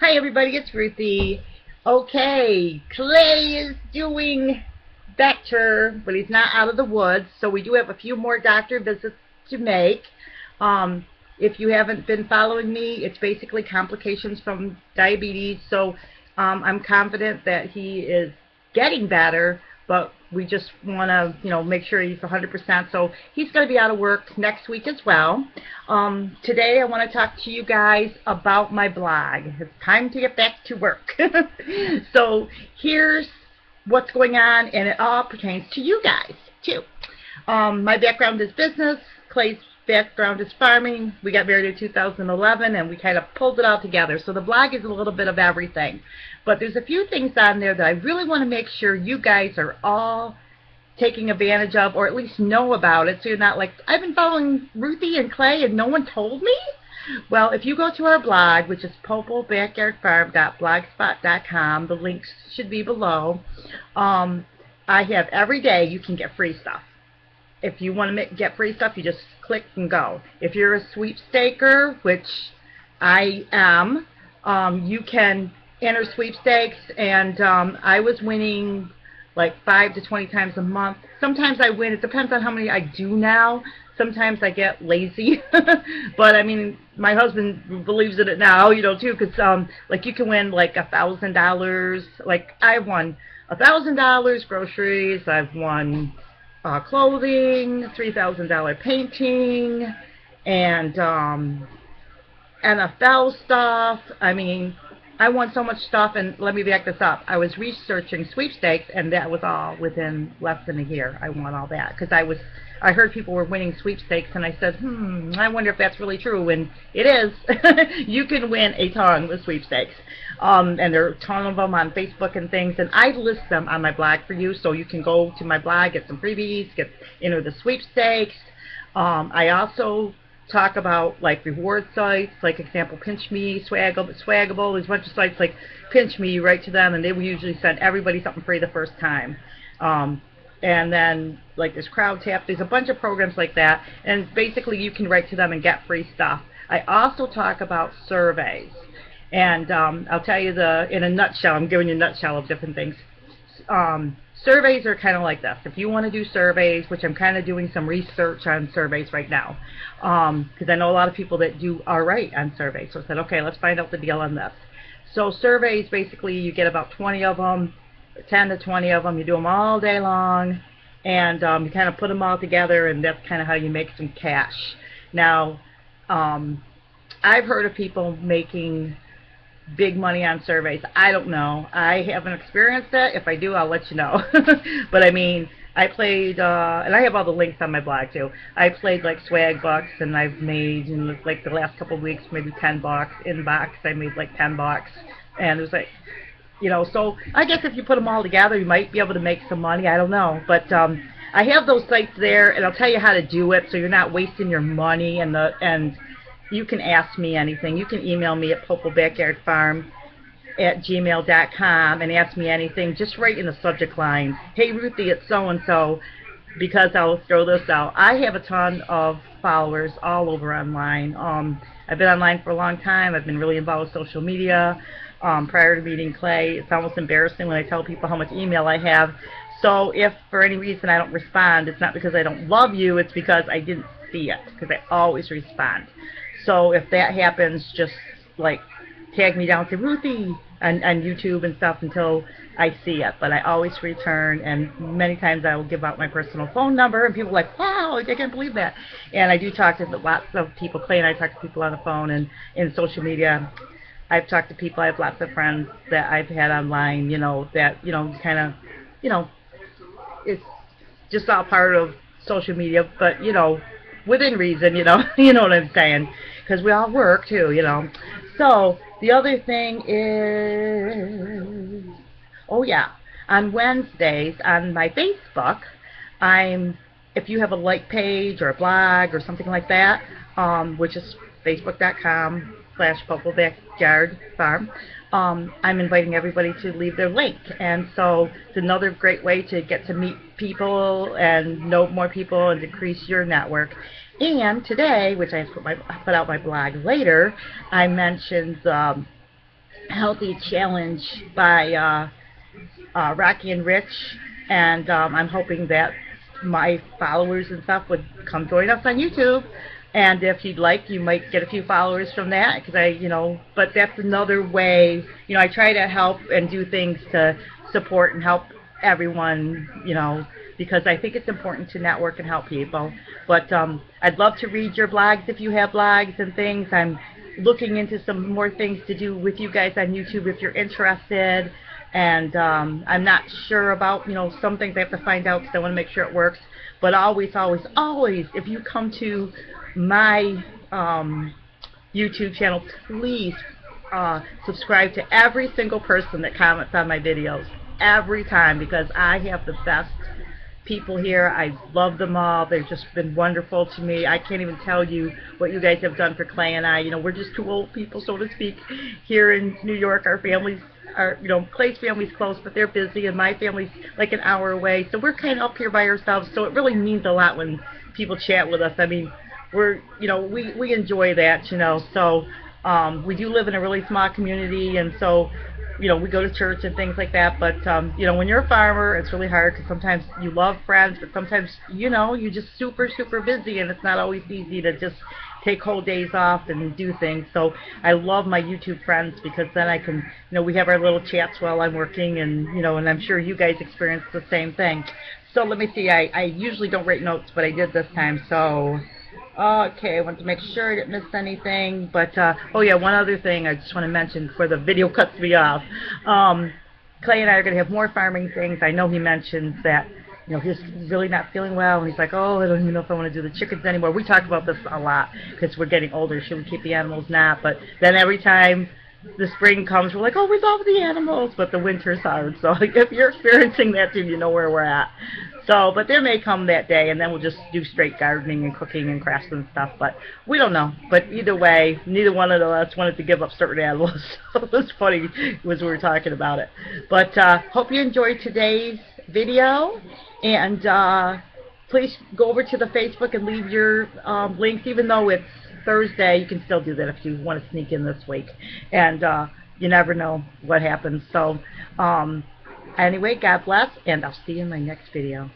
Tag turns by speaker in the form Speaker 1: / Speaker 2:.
Speaker 1: Hi everybody, it's Ruthie. Okay, Clay is doing better, but he's not out of the woods, so we do have a few more doctor visits to make. Um, if you haven't been following me, it's basically complications from diabetes, so I'm confident that he is getting better, but we just want to, make sure he's 100%. So he's going to be out of work next week as well. Today I want to talk to you guys about my blog. It's time to get back to work. So here's what's going on, and it all pertains to you guys too. My background is business. Clay's background is farming. We got married in 2011, and we kind of pulled it all together. So the blog is a little bit of everything. But there's a few things on there that I really want to make sure you guys are all taking advantage of, or at least know about it, so you're not like, I've been following Ruthie and Clay and no one told me. Well, if you go to our blog, which is poplebackyardfarm.blogspot.com, the links should be below. I have every day you can get free stuff. If you want to get free stuff, you just click and go. If you're a sweepstaker, which I am, you can enter sweepstakes, and I was winning like 5 to 20 times a month. Sometimes I win. It depends on how many I do now. Sometimes I get lazy. But I mean, my husband believes in it now, too, because like you can win like $1,000. Like I've won $1,000 groceries. I've won clothing, $3,000 painting, and NFL stuff. I mean, I won so much stuff, and let me back this up. I was researching sweepstakes, and that was all within less than a year. I won all that because I heard people were winning sweepstakes, and I said, I wonder if that's really true, and it is. You can win a ton with sweepstakes, and there are a ton of them on Facebook and things, and I list them on my blog for you, so you can go to my blog, get some freebies, enter the sweepstakes. I also talk about like reward sites, like example Pinch Me, Swaggable. There's a bunch of sites like Pinch Me. You write to them, and they will usually send everybody something free the first time. And then like there's Crowd Tap. There's a bunch of programs like that, and basically you can write to them and get free stuff. I also talk about surveys, and I'll tell you in a nutshell. I'm giving you a nutshell of different things. Surveys are kind of like this. If you want to do surveys, which I'm kind of doing some research on surveys right now, because I know a lot of people that do all right on surveys. So I said, okay, let's find out the deal on this. So surveys, basically, you get about 20 of them, 10 to 20 of them. You do them all day long, and you kind of put them all together, and that's kind of how you make some cash. Now, I've heard of people making big money on surveys. I don't know. I haven't experienced it. If I do, I'll let you know. But I mean, I played, and I have all the links on my blog too. I played like swag bucks, and I've made in like the last couple of weeks maybe $10 in box. I made like $10, and it was like, so I guess if you put them all together, you might be able to make some money. I don't know, but I have those sites there, and I'll tell you how to do it, so you're not wasting your money. And you can ask me anything. You can email me at poplebackyardfarm@gmail.com and ask me anything. Just write in the subject line, hey Ruthie, it's so-and-so, because I'll throw this out. I have a ton of followers all over online. I've been online for a long time. I've been really involved with social media. Prior to meeting Clay, it's almost embarrassing when I tell people how much email I have. So if for any reason I don't respond, it's not because I don't love you, it's because I didn't see it, because I always respond. So if that happens, just like tag me down to Ruthie on YouTube and stuff until I see it. But I always return, and many times I will give out my personal phone number, and people are like, wow, I can't believe that. And I do talk to lots of people. Clay and I talk to people on the phone and in social media. I've talked to people. I have lots of friends that I've had online, that, kind of, it's just all part of social media, but, within reason, you know what I'm saying, because we all work too, So the other thing is, oh yeah, on Wednesdays on my Facebook, if you have a like page or a blog or something like that, which is facebook.com/PopleBackyardFarm, I'm inviting everybody to leave their link, and so it's another great way to get to meet people and know more people and increase your network. And today, which I put out my blog later, I mentioned healthy challenge by Rocky and Rich, and I'm hoping that my followers and stuff would come join us on YouTube. And if you'd like, you might get a few followers from that, because but that's another way. I try to help and do things to support and help everyone, because I think it's important to network and help people. But I'd love to read your blogs if you have blogs and things. I'm looking into some more things to do with you guys on YouTube if you're interested. And I'm not sure about, some things I have to find out because I want to make sure it works. But always, always, always, if you come to my YouTube channel, please subscribe to every single person that comments on my videos every time, because I have the best people here. I love them all. They've just been wonderful to me. I can't even tell you what you guys have done for Clay and I. We're just two old people, so to speak, here in New York. Our families are, Clay's family's close, but they're busy, and my family's like an hour away. So we're kind of up here by ourselves. So it really means a lot when people chat with us. I mean, we enjoy that, So we do live in a really small community, and so we go to church and things like that. But when you're a farmer, it's really hard, because sometimes you love friends, but sometimes you're just super busy, and it's not always easy to just take whole days off and do things. So I love my YouTube friends, because then I can, we have our little chats while I'm working, and and I'm sure you guys experience the same thing. So let me see. I usually don't write notes, but I did this time. So okay, I want to make sure I didn't miss anything. But oh yeah, one other thing I just want to mention before the video cuts me off. Clay and I are going to have more farming things. I know he mentions that he's really not feeling well, and he's like, oh, I don't even know if I want to do the chickens anymore. We talk about this a lot because we're getting older. Should we keep the animals? Not. But then every time the spring comes, we're like, oh, we love the animals, but the winter's hard. So if you're experiencing that too, you know where we're at. So, but there may come that day, and then we'll just do straight gardening and cooking and crafts and stuff. But we don't know. But either way, neither one of us wanted to give up certain animals. So it was funny as we were talking about it. But hope you enjoyed today's video. And please go over to the Facebook and leave your links. Even though it's Thursday, you can still do that if you want to sneak in this week. And you never know what happens. So anyway, God bless, and I'll see you in my next video.